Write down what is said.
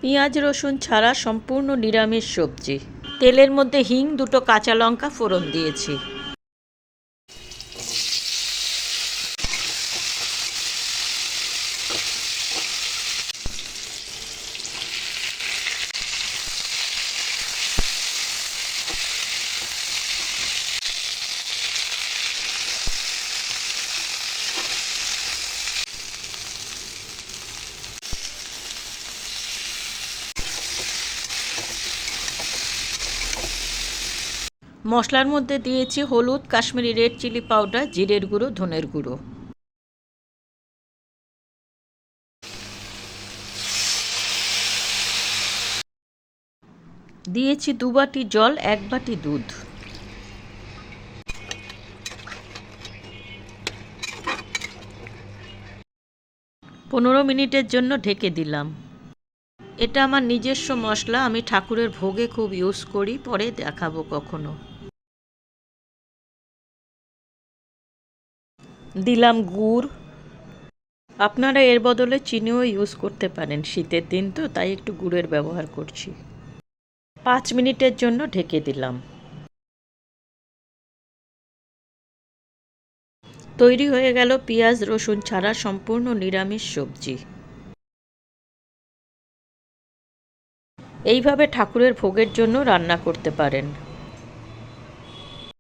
পেঁয়াজ রসুন ছাড়া সম্পূর্ণ নিরামিষ সবজি। তেলের মধ্যে হিং, দুটো কাঁচা লঙ্কা ফোড়ন দিয়েছি। মশলার মধ্যে দিয়েছি হলুদ, কাশ্মীরি রেড চিলি পাউডার, জিরের গুঁড়ো, ধনের গুঁড়ো। দিয়েছি 2 বাটি জল, 1 বাটি দুধ। পনেরো মিনিটের জন্য ঢেকে দিলাম। এটা আমার নিজস্ব মশলা, আমি ঠাকুরের ভোগে খুব ইউজ করি, পরে দেখাবো কখনো। দিলাম গুড়। আপনারা এর বদলে চিনিও ইউজ করতে পারেন, শীতের দিন তো তাই একটু গুড়ের ব্যবহার করছি। 5 মিনিটের জন্য ঢেকে দিলাম। তৈরি হয়ে গেল পেঁয়াজ রসুন ছাড়া সম্পূর্ণ নিরামিষ সবজি। এইভাবে ঠাকুরের ভোগের জন্য রান্না করতে পারেন।